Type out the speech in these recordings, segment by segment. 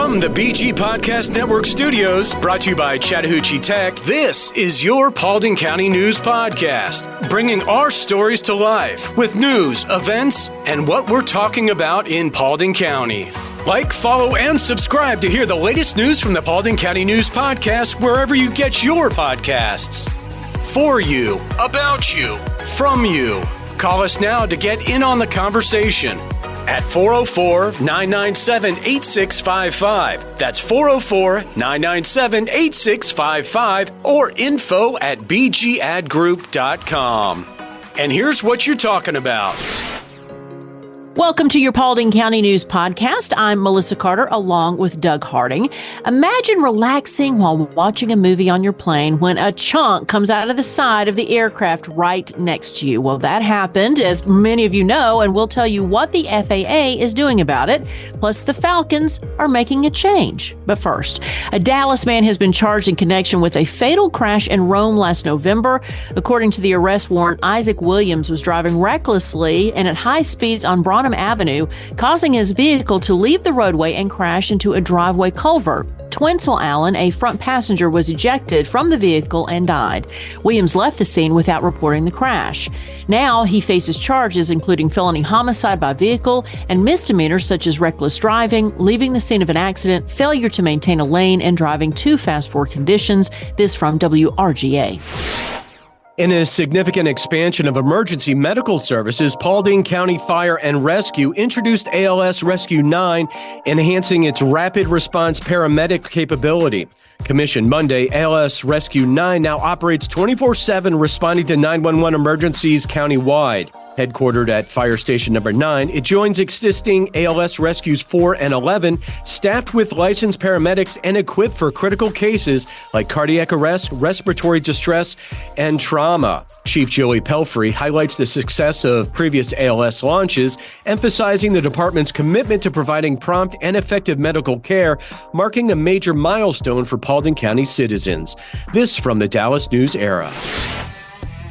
From the BG Podcast Network studios, brought to you by Chattahoochee Tech, this is your Paulding County News Podcast, bringing our stories to life with news, events, and what we're talking about in Paulding County. Like, follow, and subscribe to hear the latest news from the Paulding County News Podcast wherever you get your podcasts. For you, about you, from you. Call us now to get in on the conversation at 404-997-8655. That's 404-997-8655 or info@bgadgroup.com. And here's what you're talking about. Welcome to your Paulding County News Podcast. I'm Melissa Carter along with Doug Harding. Imagine relaxing while watching a movie on your plane when a chunk comes out of the side of the aircraft right next to you. Well, that happened, as many of you know, and we'll tell you what the FAA is doing about it. Plus, the Falcons are making a change. But first, a Dallas man has been charged in connection with a fatal crash in Rome last November. According to the arrest warrant, Isaac Williams was driving recklessly and at high speeds on Branham Avenue, causing his vehicle to leave the roadway and crash into a driveway culvert. Twinsel Allen, a front passenger, was ejected from the vehicle and died. Williams left the scene without reporting the crash. Now he faces charges including felony homicide by vehicle and misdemeanors such as reckless driving, leaving the scene of an accident, failure to maintain a lane, and driving too fast for conditions. This from WRGA. In a significant expansion of emergency medical services, Paulding County Fire and Rescue introduced ALS Rescue 9, enhancing its rapid response paramedic capability. Commissioned Monday, ALS Rescue 9 now operates 24/7, responding to 911 emergencies countywide. Headquartered at Fire Station Number 9, it joins existing ALS Rescues 4 and 11, staffed with licensed paramedics and equipped for critical cases like cardiac arrest, respiratory distress, and trauma. Chief Joey Pelfrey highlights the success of previous ALS launches, emphasizing the department's commitment to providing prompt and effective medical care, marking a major milestone for Paulding County citizens. This from the Dallas News Era.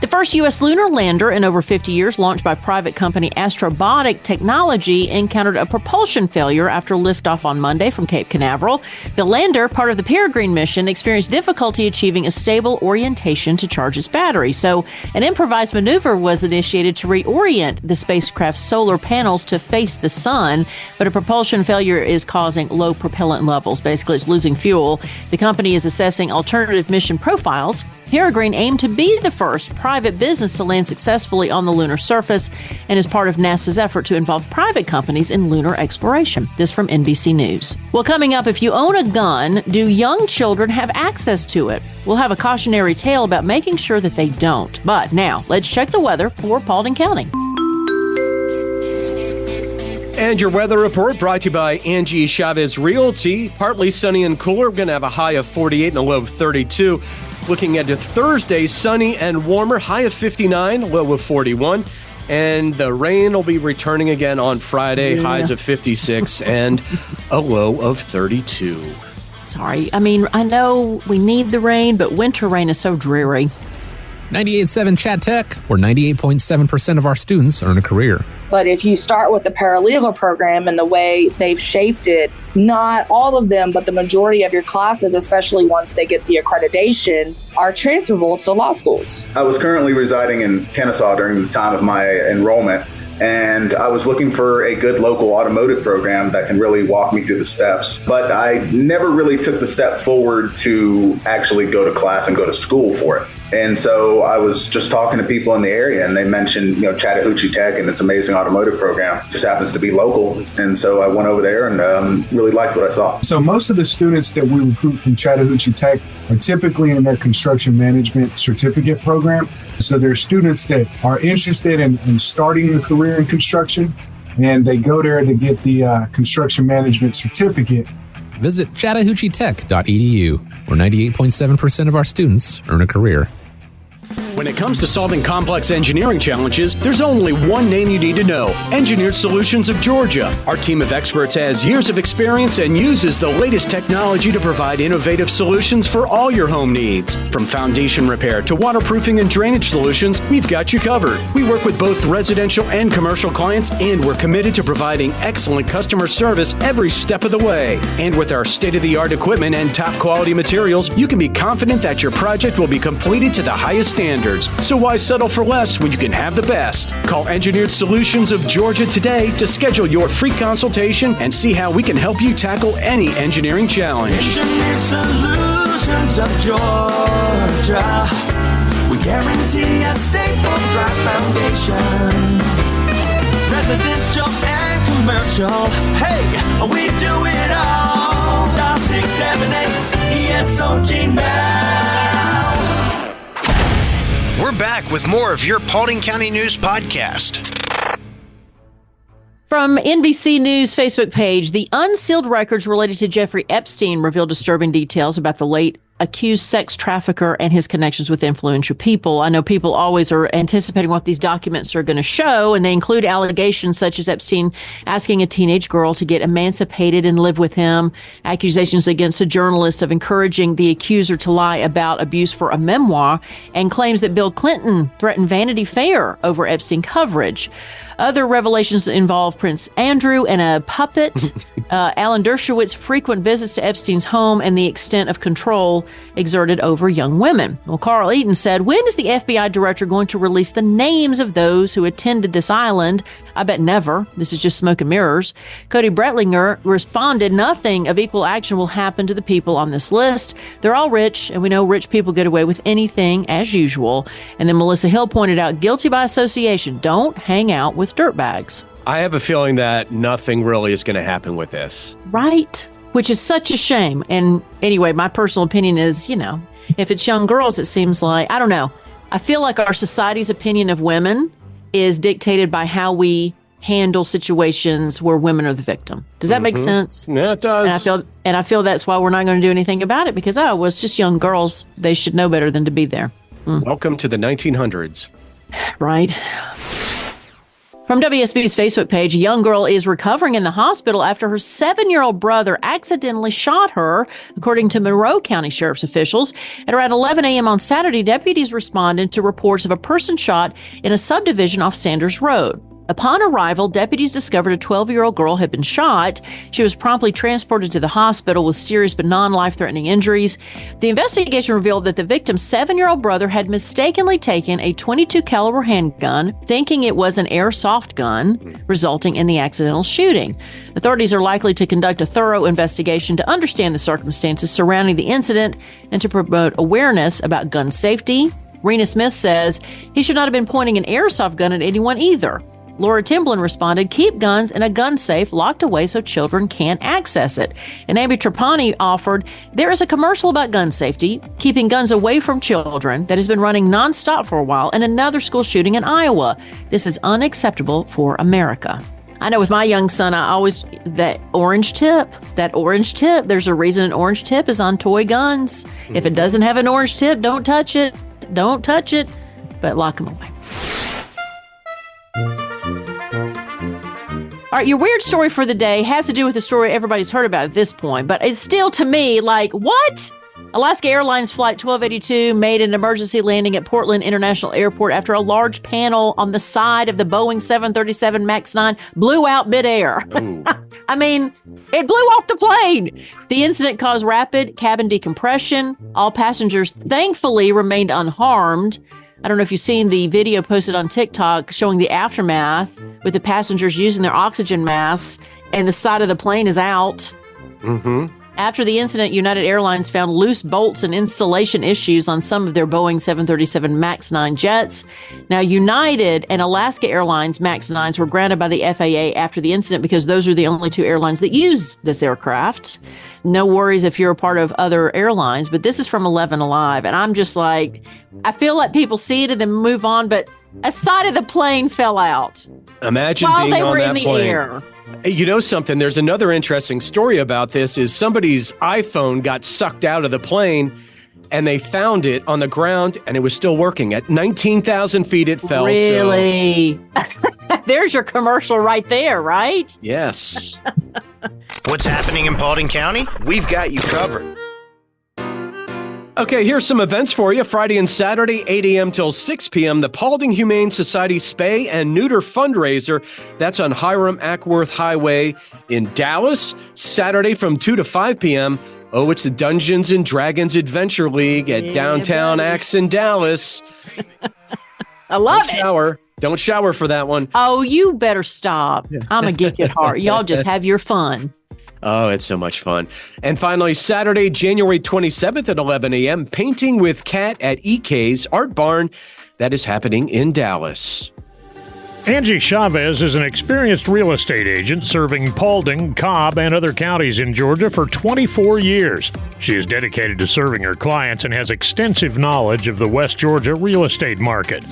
The first U.S. lunar lander in over 50 years, launched by private company Astrobotic Technology, encountered a propulsion failure after liftoff on Monday from Cape Canaveral. The lander, part of the Peregrine mission, experienced difficulty achieving a stable orientation to charge its battery. So an improvised maneuver was initiated to reorient the spacecraft's solar panels to face the sun, but a propulsion failure is causing low propellant levels. Basically, it's losing fuel. The company is assessing alternative mission profiles. Peregrine aimed to be the first private business to land successfully on the lunar surface and is part of NASA's effort to involve private companies in lunar exploration. This from NBC News. Well, coming up, if you own a gun, do young children have access to it? We'll have a cautionary tale about making sure that they don't. But now, let's check the weather for Paulding County. And your weather report brought to you by Angie Chavez Realty. Partly sunny and cooler. We're going to have a high of 48 and a low of 32. Looking at Thursday, sunny and warmer, high of 59, low of 41. And the rain will be returning again on Friday, highs of 56 and a low of 32. Sorry. I mean, I know we need the rain, but winter rain is so dreary. 98.7 Chat Tech, where 98.7% of our students earn a career. But if you start with the paralegal program and the way they've shaped it, not all of them, but the majority of your classes, especially once they get the accreditation, are transferable to law schools. I was currently residing in Kennesaw during the time of my enrollment, and I was looking for a good local automotive program that can really walk me through the steps. But I never really took the step forward to actually go to class and go to school for it. And so I was just talking to people in the area, and they mentioned, Chattahoochee Tech and its amazing automotive program. Just happens to be local. And so I went over there and really liked what I saw. So most of the students that we recruit from Chattahoochee Tech are typically in their construction management certificate program. So they're students that are interested in starting a career in construction, and they go there to get the construction management certificate. Visit chattahoocheetech.edu, where 98.7% of our students earn a career. When it comes to solving complex engineering challenges, there's only one name you need to know: Engineered Solutions of Georgia. Our team of experts has years of experience and uses the latest technology to provide innovative solutions for all your home needs. From foundation repair to waterproofing and drainage solutions, we've got you covered. We work with both residential and commercial clients, and we're committed to providing excellent customer service every step of the way. And with our state-of-the-art equipment and top-quality materials, you can be confident that your project will be completed to the highest standards. So why settle for less when you can have the best? Call Engineered Solutions of Georgia today to schedule your free consultation and see how we can help you tackle any engineering challenge. Engineered Solutions of Georgia. We guarantee a stable, dry foundation. Residential and commercial. Hey, we do it all. Dial 678 ESOG now. We're back with more of your Paulding County News Podcast. From NBC News Facebook page, the unsealed records related to Jeffrey Epstein reveal disturbing details about the late accused sex trafficker and his connections with influential people. I know people always are anticipating what these documents are going to show, and they include allegations such as Epstein asking a teenage girl to get emancipated and live with him, accusations against a journalist of encouraging the accuser to lie about abuse for a memoir, and claims that Bill Clinton threatened Vanity Fair over Epstein coverage. Other revelations involve Prince Andrew and a puppet, Alan Dershowitz's frequent visits to Epstein's home, and the extent of control exerted over young women. Well, Carl Eaton said, when is the FBI director going to release the names of those who attended this island? I bet never. This is just smoke and mirrors. Cody Bretlinger responded, nothing of equal action will happen to the people on this list. They're all rich, and we know rich people get away with anything as usual. And then Melissa Hill pointed out, guilty by association. Don't hang out with dirtbags. I have a feeling that nothing really is going to happen with this. Right. Which is such a shame. And anyway, my personal opinion is, if it's young girls, it seems like, I don't know. I feel like our society's opinion of women is dictated by how we handle situations where women are the victim. Does that make sense? Yeah, it does. And I feel that's why we're not going to do anything about it, because, it's just young girls. They should know better than to be there. Welcome to the 1900s. Right. From WSB's Facebook page, a young girl is recovering in the hospital after her 7-year-old brother accidentally shot her, according to Monroe County Sheriff's officials. At around 11 a.m. on Saturday, deputies responded to reports of a person shot in a subdivision off Sanders Road. Upon arrival, deputies discovered a 12-year-old girl had been shot. She was promptly transported to the hospital with serious but non-life-threatening injuries. The investigation revealed that the victim's 7-year-old brother had mistakenly taken a .22 caliber handgun, thinking it was an airsoft gun, resulting in the accidental shooting. Authorities are likely to conduct a thorough investigation to understand the circumstances surrounding the incident and to promote awareness about gun safety. Rena Smith says he should not have been pointing an airsoft gun at anyone either. Laura Timblin responded, keep guns in a gun safe locked away so children can't access it. And Amy Trapani offered, there is a commercial about gun safety, keeping guns away from children, that has been running nonstop for a while, and another school shooting in Iowa. This is unacceptable for America. I know with my young son, that orange tip, there's a reason an orange tip is on toy guns. If it doesn't have an orange tip, don't touch it, but lock them away. All right, your weird story for the day has to do with a story everybody's heard about at this point, but it's still, to me, like, what? Alaska Airlines Flight 1282 made an emergency landing at Portland International Airport after a large panel on the side of the Boeing 737 MAX 9 blew out midair. I mean, it blew off the plane. The incident caused rapid cabin decompression. All passengers, thankfully, remained unharmed. I don't know if you've seen the video posted on TikTok showing the aftermath with the passengers using their oxygen masks and the side of the plane is out. After the incident, United Airlines found loose bolts and installation issues on some of their Boeing 737 MAX 9 jets. Now, United and Alaska Airlines MAX 9s were grounded by the FAA after the incident because those are the only two airlines that use this aircraft. No worries if you're a part of other airlines, but this is from 11 Alive. And I'm just like, I feel like people see it and then move on, but a side of the plane fell out. Imagine while being they on were that in the plane. air. You know something? There's another interesting story about this is somebody's iPhone got sucked out of the plane and they found it on the ground, and it was still working. At 19,000 feet, it fell. Really? There's your commercial right there, right? Yes. What's happening in Paulding County? We've got you covered. Okay, here's some events for you. Friday and Saturday, 8 a.m. till 6 p.m., the Paulding Humane Society Spay and Neuter Fundraiser. That's on Hiram-Ackworth Highway in Dallas. Saturday from 2 to 5 p.m., it's the Dungeons and Dragons Adventure League at downtown Axe in Dallas. I love it. Don't shower for that one. Oh, you better stop. I'm a geek at heart. Y'all just have your fun. Oh, it's so much fun. And finally, Saturday, January 27th at 11 a.m., Painting with Cat at EK's Art Barn. That is happening in Dallas. Angie Chavez is an experienced real estate agent serving Paulding, Cobb, and other counties in Georgia for 24 years. She is dedicated to serving her clients and has extensive knowledge of the West Georgia real estate market.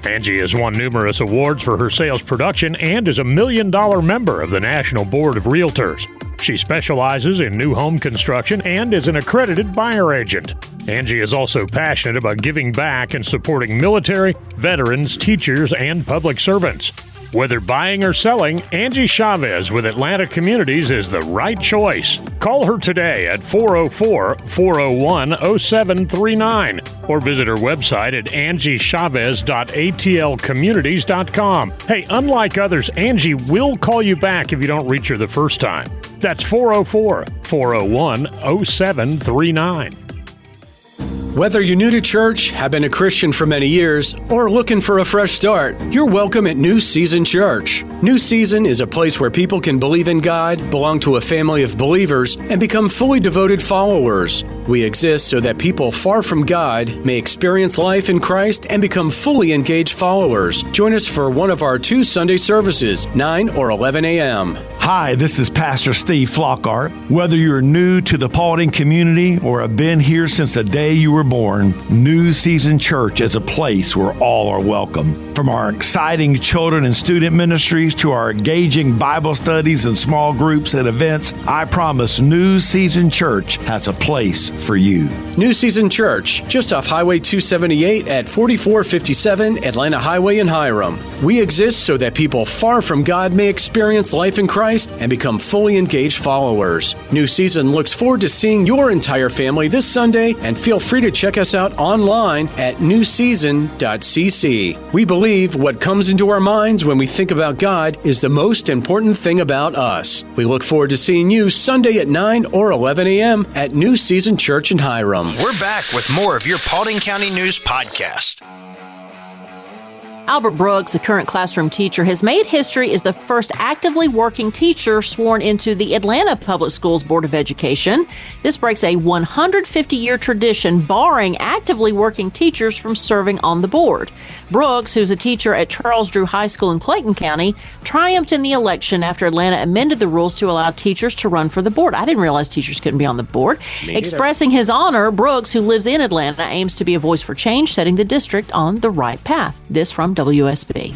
Angie has won numerous awards for her sales production and is a $1 million member of the National Board of Realtors. She specializes in new home construction and is an accredited buyer agent. Angie is also passionate about giving back and supporting military, veterans, teachers, and public servants. Whether buying or selling, Angie Chavez with Atlanta Communities is the right choice. Call her today at 404-401-0739 or visit her website at angiechavez.atlcommunities.com. Hey, unlike others, Angie will call you back if you don't reach her the first time. That's 404-401-0739. Whether you're new to church, have been a Christian for many years, or looking for a fresh start, you're welcome at New Season Church. New Season is a place where people can believe in God, belong to a family of believers, and become fully devoted followers. We exist so that people far from God may experience life in Christ and become fully engaged followers. Join us for one of our 2 Sunday services, 9 or 11 a.m. Hi, this is Pastor Steve Flockhart. Whether you're new to the Paulding community or have been here since the day you were born, New Season Church is a place where all are welcome. From our exciting children and student ministries to our engaging Bible studies and small groups and events, I promise New Season Church has a place for you. New Season Church, just off Highway 278 at 4457 Atlanta Highway in Hiram. We exist so that people far from God may experience life in Christ and become fully engaged followers. New Season looks forward to seeing your entire family this Sunday, and feel free to check us out online at newseason.cc. We believe what comes into our minds when we think about God is the most important thing about us. We look forward to seeing you Sunday at 9 or 11 a.m. at New Season Church in Hiram. We're back with more of your Paulding County News Podcast. Albert Brooks, a current classroom teacher, has made history as the first actively working teacher sworn into the Atlanta Public Schools Board of Education. This breaks a 150-year tradition barring actively working teachers from serving on the board. Brooks, who's a teacher at Charles Drew High School in Clayton County, triumphed in the election after Atlanta amended the rules to allow teachers to run for the board. I didn't realize teachers couldn't be on the board. Expressing his honor, Brooks, who lives in Atlanta, aims to be a voice for change, setting the district on the right path. This from WSB.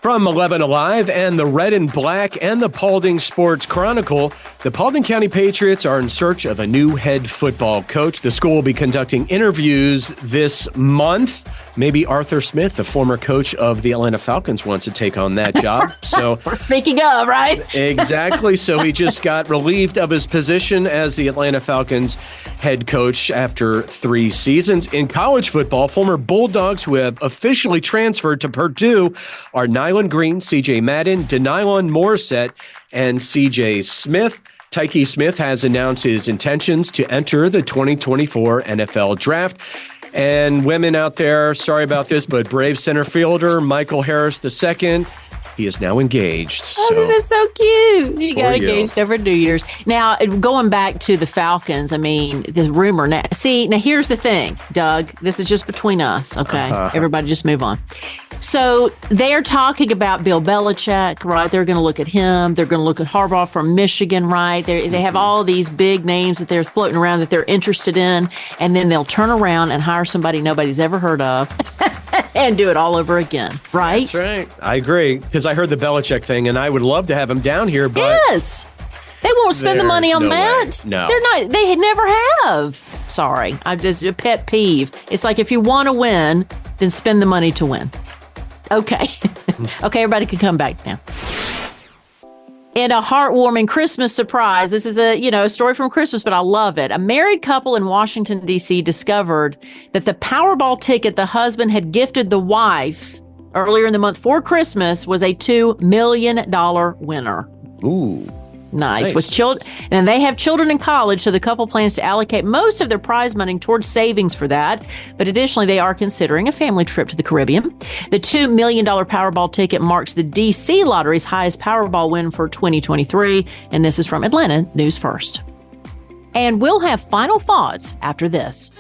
From 11 Alive and the Red and Black and the Paulding Sports Chronicle, the Paulding County Patriots are in search of a new head football coach. The school will be conducting interviews this month. Maybe Arthur Smith, the former coach of the Atlanta Falcons, wants to take on that job. So, speaking of, right? Exactly. So he just got relieved of his position as the Atlanta Falcons head coach after 3 seasons. In college football, former Bulldogs who have officially transferred to Purdue are Nyland Green, CJ Madden, Denylon Morissette, and CJ Smith. Tyke Smith has announced his intentions to enter the 2024 NFL Draft. And women out there, sorry about this, but Brave center fielder Michael Harris II, he is now engaged. Oh, that's so cute. He got engaged over New Year's. Now, going back to the Falcons, I mean, the rumor. Now, here's the thing, Doug. This is just between us, okay? Everybody just move on. So they're talking about Bill Belichick, right? They're going to look at him. They're going to look at Harbaugh from Michigan, right? They have all these big names that they're floating around that they're interested in, and then they'll turn around and hire somebody nobody's ever heard of and do it all over again, right? That's right. I agree, because I heard the Belichick thing, and I would love to have him down here, but... Yes. They won't spend the money on that. No. They're not. They never have. Sorry. I'm just a pet peeve. It's like if you want to win, then spend the money to win. Okay. Okay, everybody can come back now. In a heartwarming Christmas surprise, this is a story from Christmas, but I love it. A married couple in Washington, D.C. discovered that the Powerball ticket the husband had gifted the wife earlier in the month for Christmas was a $2 million winner. Ooh. Nice. With children, and they have children in college, so the couple plans to allocate most of their prize money towards savings for that. But additionally, they are considering a family trip to the Caribbean. The $2 million Powerball ticket marks the D.C. Lottery's highest Powerball win for 2023, and this is from Atlanta News First. And we'll have final thoughts after this.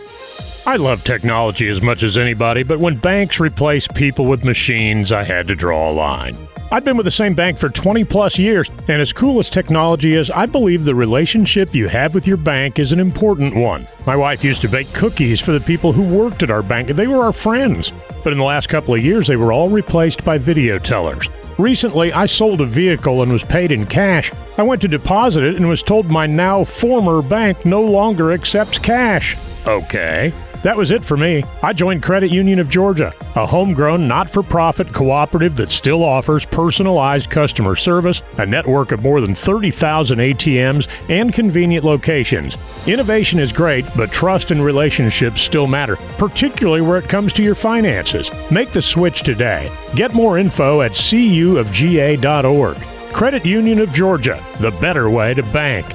I love technology as much as anybody, but when banks replace people with machines, I had to draw a line. I've been with the same bank for 20 plus years, and as cool as technology is, I believe the relationship you have with your bank is an important one. My wife used to bake cookies for the people who worked at our bank, and they were our friends. But in the last couple of years, they were all replaced by video tellers. Recently, I sold a vehicle and was paid in cash. I went to deposit it and was told my now former bank no longer accepts cash. Okay. That was it for me. I joined Credit Union of Georgia, a homegrown, not-for-profit cooperative that still offers personalized customer service, a network of more than 30,000 ATMs, and convenient locations. Innovation is great, but trust and relationships still matter, particularly where it comes to your finances. Make the switch today. Get more info at cuofga.org. Credit Union of Georgia, the better way to bank.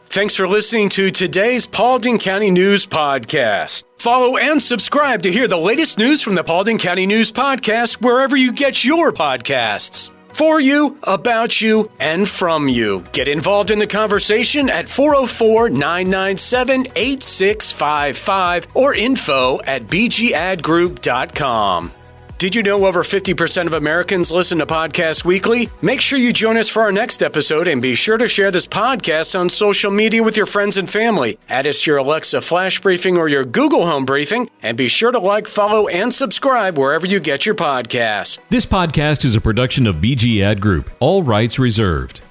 Thanks for listening to today's Paulding County News Podcast. Follow and subscribe to hear the latest news from the Paulding County News Podcast wherever you get your podcasts. For you, about you, and from you. Get involved in the conversation at 404-997-8655 or info@bgadgroup.com. Did you know over 50% of Americans listen to podcasts weekly? Make sure you join us for our next episode and be sure to share this podcast on social media with your friends and family. Add us to your Alexa Flash Briefing or your Google Home Briefing, and be sure to like, follow, and subscribe wherever you get your podcasts. This podcast is a production of BG Ad Group. All rights reserved.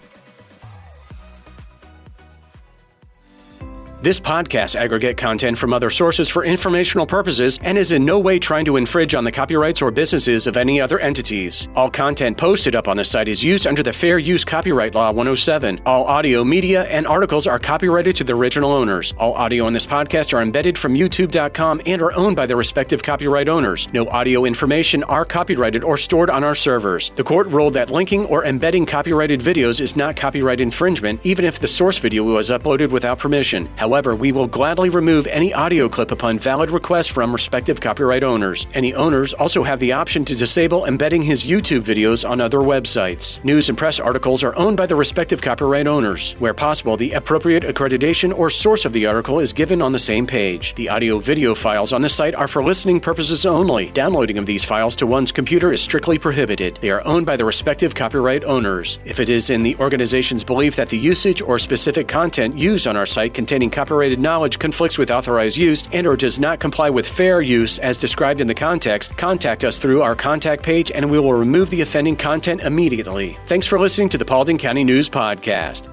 This podcast aggregate content from other sources for informational purposes and is in no way trying to infringe on the copyrights or businesses of any other entities. All content posted up on the site is used under the Fair Use Copyright Law 107. All audio, media, and articles are copyrighted to the original owners. All audio in this podcast are embedded from YouTube.com and are owned by their respective copyright owners. No audio information are copyrighted or stored on our servers. The court ruled that linking or embedding copyrighted videos is not copyright infringement, even if the source video was uploaded without permission. However, we will gladly remove any audio clip upon valid request from respective copyright owners. Any owners also have the option to disable embedding his YouTube videos on other websites. News and press articles are owned by the respective copyright owners. Where possible, the appropriate accreditation or source of the article is given on the same page. The audio-video files on this site are for listening purposes only. Downloading of these files to one's computer is strictly prohibited. They are owned by the respective copyright owners. If it is in the organization's belief that the usage or specific content used on our site containing copyrighted knowledge conflicts with authorized use and or does not comply with fair use as described in the context, contact us through our contact page and we will remove the offending content immediately. Thanks for listening to the Paulding County News Podcast.